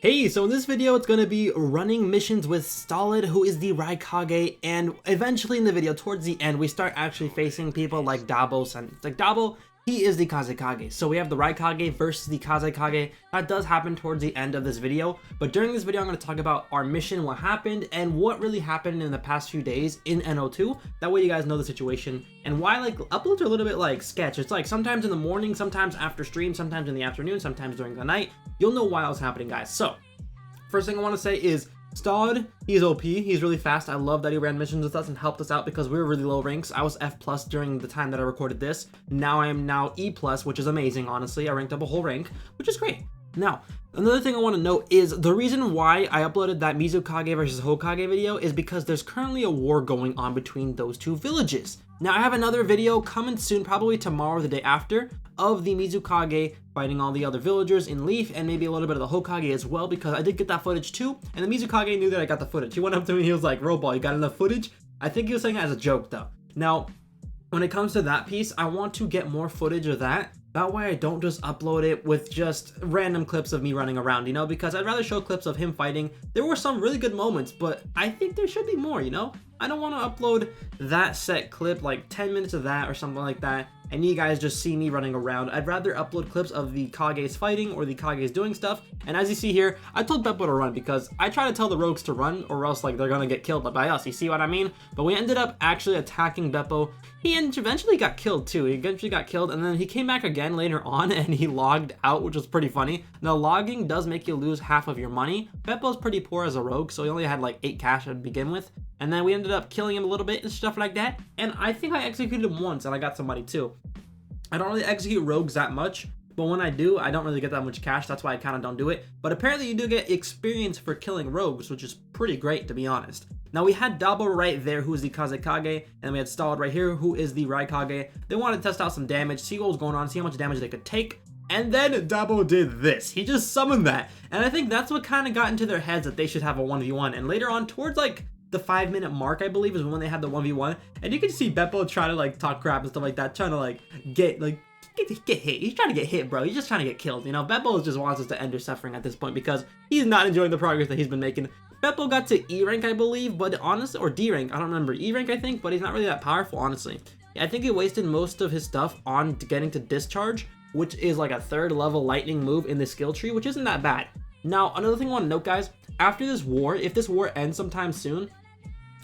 Hey, so in this video, it's going to be running missions with Stolid, who is the Raikage, and eventually in the video, towards the end, we start actually facing people like Dabo, and like Dabo, he is the Kazekage. So we have the Raikage versus the Kazekage. That does happen towards the end of this video, but during this video, I'm going to talk about our mission, what happened, and what really happened in the past few days in NO2. That way you guys know the situation, and why like uploads are a little bit like sketch. It's like sometimes in the morning, sometimes after stream, sometimes in the afternoon, sometimes during the night. You'll know why it's happening, guys. So first thing I want to say is Stolid, he's OP, he's really fast. I love that he ran missions with us and helped us out because we were really low ranks. I was F+ during the time that I recorded this. Now I am now E+, which is amazing, honestly. I ranked up a whole rank, which is great. Now, another thing I want to note is the reason why I uploaded that Mizukage versus Hokage video is because there's currently a war going on between those two villages. Now, I have another video coming soon, probably tomorrow or the day after, of the Mizukage fighting all the other villagers in Leaf, and maybe a little bit of the Hokage as well, because I did get that footage too, and the Mizukage knew that I got the footage. He went up to me, he was like, Roball, you got enough footage? I think he was saying that as a joke though. Now, when it comes to that piece, I want to get more footage of that. That way I don't just upload it with just random clips of me running around, you know, because I'd rather show clips of him fighting. There were some really good moments, but I think there should be more, you know? I don't want to upload that set clip, like 10 minutes of that or something like that, and you guys just see me running around. I'd rather upload clips of the Kages fighting or the Kages doing stuff. And as you see here, I told Beppo to run because I try to tell the rogues to run or else like they're gonna get killed by us, you see what I mean? But we ended up actually attacking Beppo. He eventually got killed too. He eventually got killed, and then he came back again later on and he logged out, which was pretty funny. Now logging does make you lose half of your money. Beppo's pretty poor as a rogue, so he only had like 8 cash to begin with. And then we ended up killing him a little bit and stuff like that. And I think I executed him once and I got some money too. I don't really execute rogues that much, but when I do, I don't really get that much cash. That's why I kind of don't do it. But apparently you do get experience for killing rogues, which is pretty great to be honest. Now we had Dabo right there, who is the Kazekage, and we had Stolid right here, who is the Raikage. They wanted to test out some damage, see what was going on, see how much damage they could take. And then Dabo did this. He just summoned that. And I think that's what kind of got into their heads that they should have a 1v1. And later on, towards like the 5-minute mark, I believe, is when they had the 1v1. And you can see Beppo try to like talk crap and stuff like that, trying to like get hit. He's trying to get hit, bro. He's just trying to get killed. You know, Beppo just wants us to end their suffering at this point because he's not enjoying the progress that he's been making. Beppo got to E rank, I believe, but honestly, or D rank, I don't remember. E rank, I think, but he's not really that powerful, honestly. I think he wasted most of his stuff on getting to Discharge, which is like a 3rd level lightning move in the skill tree, which isn't that bad. Now, another thing I want to note, guys, after this war, if this war ends sometime soon,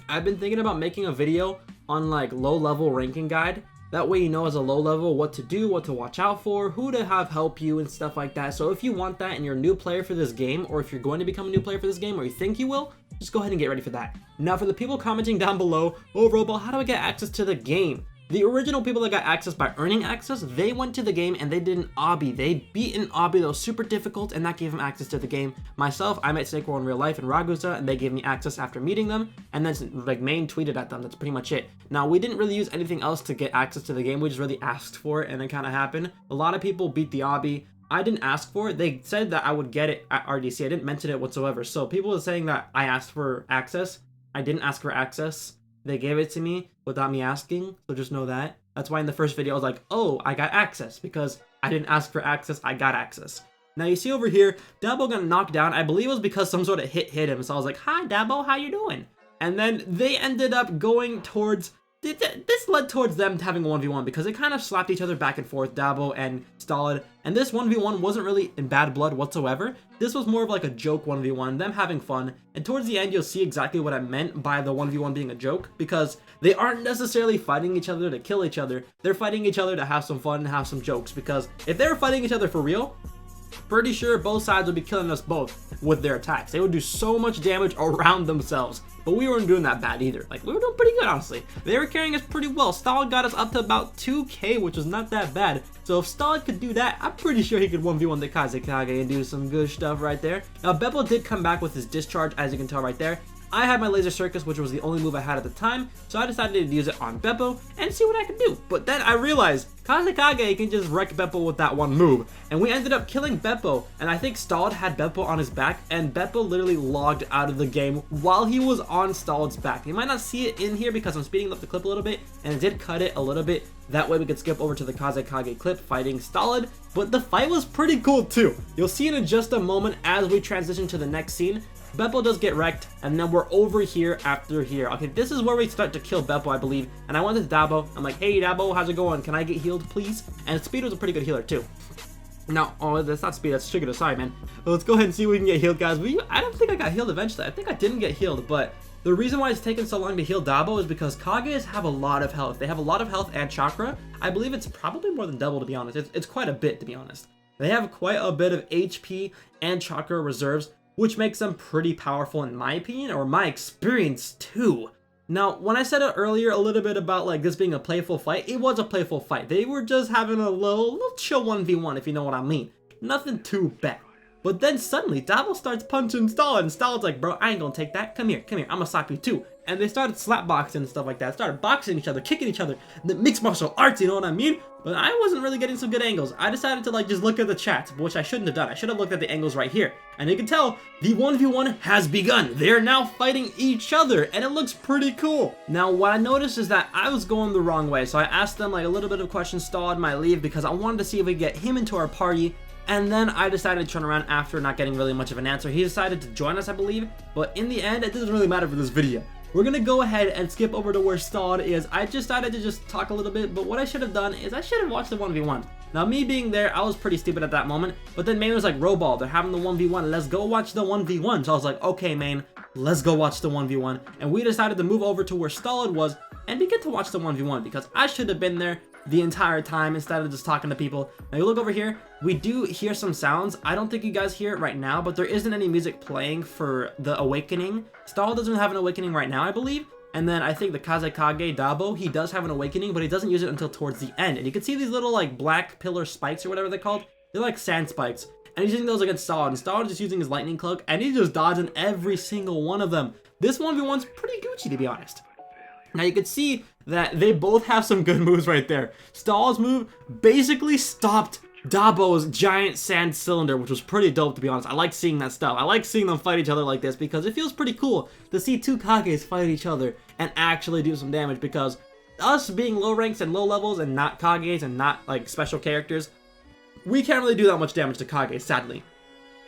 I've been thinking about making a video on like low level ranking guide. That way you know as a low level what to do, what to watch out for, who to have help you and stuff like that. So if you want that and you're a new player for this game, or if you're going to become a new player for this game, or you think you will, just go ahead and get ready for that. Now for the people commenting down below, oh Roball, how do I get access to the game? The original people that got access by earning access, they went to the game and they did an obby. They beat an obby that was super difficult, and that gave them access to the game. Myself, I met Snake in real life in Ragusa, and they gave me access after meeting them, and then like main tweeted at them. That's pretty much it. Now, we didn't really use anything else to get access to the game. We just really asked for it, and it kind of happened. A lot of people beat the obby. I didn't ask for it. They said that I would get it at RDC. I didn't mention it whatsoever. So people are saying that I asked for access. I didn't ask for access. They gave it to me without me asking, so just know that. That's why in the first video I was like, oh, I got access, because I didn't ask for access, I got access. Now you see over here, Dabo got knocked down. I believe it was because some sort of hit him, so I was like, hi Dabo, how you doing? And then they ended up going towards, this led towards them having a 1v1 because they kind of slapped each other back and forth, Dabo and Stolid. And this 1v1 wasn't really in bad blood whatsoever. This was more of like a joke 1v1, them having fun. And towards the end, you'll see exactly what I meant by the 1v1 being a joke, because they aren't necessarily fighting each other to kill each other. They're fighting each other to have some fun and have some jokes, because if they were fighting each other for real, pretty sure both sides would be killing us both with their attacks. They would do so much damage around themselves. But we weren't doing that bad either. Like, we were doing pretty good, honestly. They were carrying us pretty well. Stolid got us up to about 2k, which was not that bad. So if Stolid could do that, I'm pretty sure he could 1v1 the Kazekage and do some good stuff right there. Now, Beppo did come back with his Discharge, as you can tell right there. I had my Laser Circus, which was the only move I had at the time, so I decided to use it on Beppo and see what I could do. But then I realized Kazekage can just wreck Beppo with that one move, and we ended up killing Beppo, and I think Stalled had Beppo on his back, and Beppo literally logged out of the game while he was on Stalled's back. You might not see it in here because I'm speeding up the clip a little bit, and it did cut it a little bit. That way we could skip over to the Kazekage clip fighting Stalled, but the fight was pretty cool too. You'll see it in just a moment as we transition to the next scene. Beppo does get wrecked, and then we're over here after here. Okay, this is where we start to kill Beppo, I believe. And I went to Dabo. I'm like, hey, Dabo, how's it going? Can I get healed, please? And Speed was a pretty good healer, too. Now, oh, that's not Speed, that's Sugar. Sorry, man. Well, let's go ahead and see if we can get healed, guys. I don't think I got healed eventually. I think I didn't get healed, but the reason why it's taken so long to heal Dabo is because Kages have a lot of health. They have a lot of health and chakra. I believe it's probably more than double, to be honest. It's quite a bit, to be honest. They have quite a bit of HP and chakra reserves, which makes them pretty powerful in my opinion, or my experience too. Now, when I said it earlier a little bit about like this being a playful fight, it was a playful fight. They were just having a little chill 1v1, if you know what I mean. Nothing too bad. But then suddenly, Dabo starts punching Stalled, and Stalled's like, bro, I ain't gonna take that. Come here, I'm gonna slap you too. And they started slap boxing and stuff like that. Started boxing each other, kicking each other, the mixed martial arts, you know what I mean? But I wasn't really getting some good angles. I decided to like just look at the chat, which I shouldn't have done. I should have looked at the angles right here. And you can tell the 1v1 has begun. They're now fighting each other, and it looks pretty cool. Now, what I noticed is that I was going the wrong way. So I asked them like a little bit of questions, Stalled my leave, because I wanted to see if we could get him into our party. And then I decided to turn around after not getting really much of an answer. He decided to join us, I believe. But in the end, it doesn't really matter for this video. We're gonna go ahead and skip over to where Stalled is. I just decided to just talk a little bit, but what I should have done is I should have watched the 1v1. Now, me being there, I was pretty stupid at that moment, but then Main was like, Roball, they're having the 1v1, let's go watch the 1v1. So I was like, okay, Main, let's go watch the 1v1. And we decided to move over to where Stalled was and begin to watch the 1v1 because I should have been there the entire time instead of just talking to people. Now you look over here, we do hear some sounds. I don't think you guys hear it right now, but there isn't any music playing for the awakening. Stalled doesn't have an awakening right now, I believe. And then I think the Kazekage Dabo, he does have an awakening, but he doesn't use it until towards the end. And you can see these little like black pillar spikes or whatever they're called. They're like sand spikes. And he's using those against Stalled. And Stalled is just using his lightning cloak, and he's just dodging every single one of them. This 1v1's pretty Gucci, to be honest. Now you can see that they both have some good moves right there. Stalled's move basically stopped Dabo's giant sand cylinder, which was pretty dope, to be honest. I like seeing that stuff. I like seeing them fight each other like this because it feels pretty cool to see two Kages fight each other and actually do some damage, because us being low ranks and low levels and not Kages and not like special characters, we can't really do that much damage to Kages, sadly.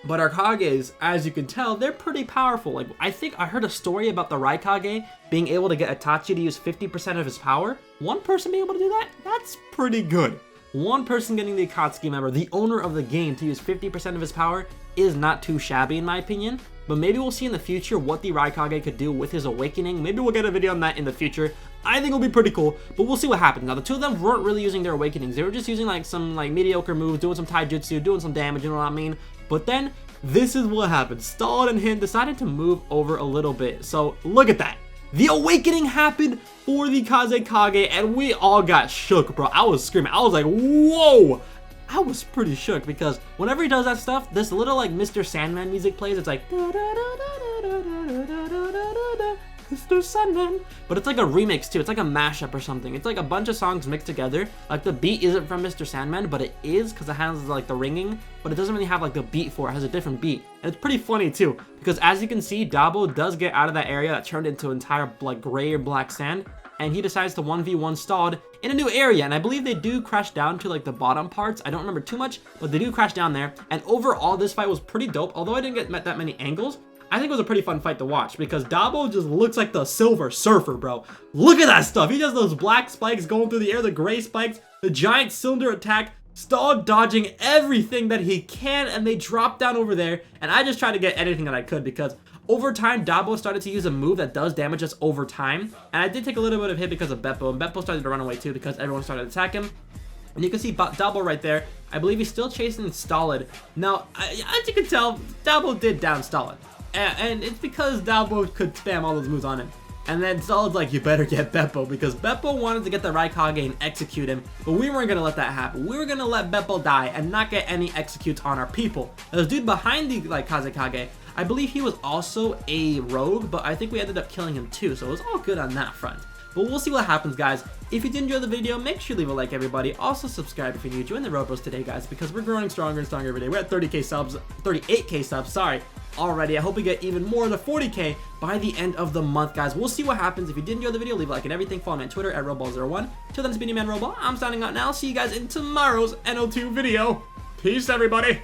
But our Kages, as you can tell, they're pretty powerful. Like, I think I heard a story about the Raikage being able to get Itachi to use 50% of his power. One person being able to do that? That's pretty good. One person getting the Akatsuki member, the owner of the game, to use 50% of his power is not too shabby in my opinion. But maybe we'll see in the future what the Raikage could do with his awakening. Maybe we'll get a video on that in the future. I think it'll be pretty cool, but we'll see what happens. Now, the two of them weren't really using their awakenings. They were just using like some like mediocre moves, doing some taijutsu, doing some damage, you know what I mean? But then, this is what happened. Stalled and him decided to move over a little bit. So, look at that. The awakening happened for the Kazekage, and we all got shook, bro. I was screaming. I was like, whoa! I was pretty shook because whenever he does that stuff, this little like Mr. Sandman music plays. It's like Mr. Sandman, but it's like a remix too. It's like a mashup or something. It's like a bunch of songs mixed together. Like the beat isn't from Mr. Sandman, but it is because it has like the ringing, but it doesn't really have like the beat for it. It has a different beat, and it's pretty funny too because as you can see, Dabo does get out of that area that turned into entire like gray or black sand, and he decides to 1v1 Stalled in a new area. And I believe they do crash down to like the bottom parts. I don't remember too much, but they do crash down there. And overall, this fight was pretty dope. Although I didn't get that many angles, I think it was a pretty fun fight to watch because Dabo just looks like the Silver Surfer, bro. Look at that stuff. He does those black spikes going through the air, the gray spikes, the giant cylinder attack, Stalled dodging everything that he can, and they drop down over there. And I just tried to get anything that I could because over time, Dabo started to use a move that does damage us over time. And I did take a little bit of hit because of Beppo, and Beppo started to run away too because everyone started to attack him. And you can see Dabo right there. I believe he's still chasing Stalled. Now, as you can tell, Dabo did down Stalled. And it's because Dabo could spam all those moves on him. And then Solid's like, you better get Beppo, because Beppo wanted to get the Raikage and execute him, but we weren't gonna let that happen. We were gonna let Beppo die and not get any executes on our people. Now, the dude behind the Kazekage, I believe he was also a rogue, but I think we ended up killing him too, so it was all good on that front. But we'll see what happens, guys. If you did enjoy the video, make sure you leave a like, everybody. Also subscribe if you're new. Join the Roblox today, guys, because we're growing stronger and stronger every day. We're at 30K subs, 38K subs, sorry, already. I hope we get even more to 40K by the end of the month, guys. We'll see what happens. If you did enjoy the video, leave a like and everything. Follow me on Twitter at Roball01. Till then, it's been your man Roball. I'm signing out now. See you guys in tomorrow's NO2 video. Peace, everybody.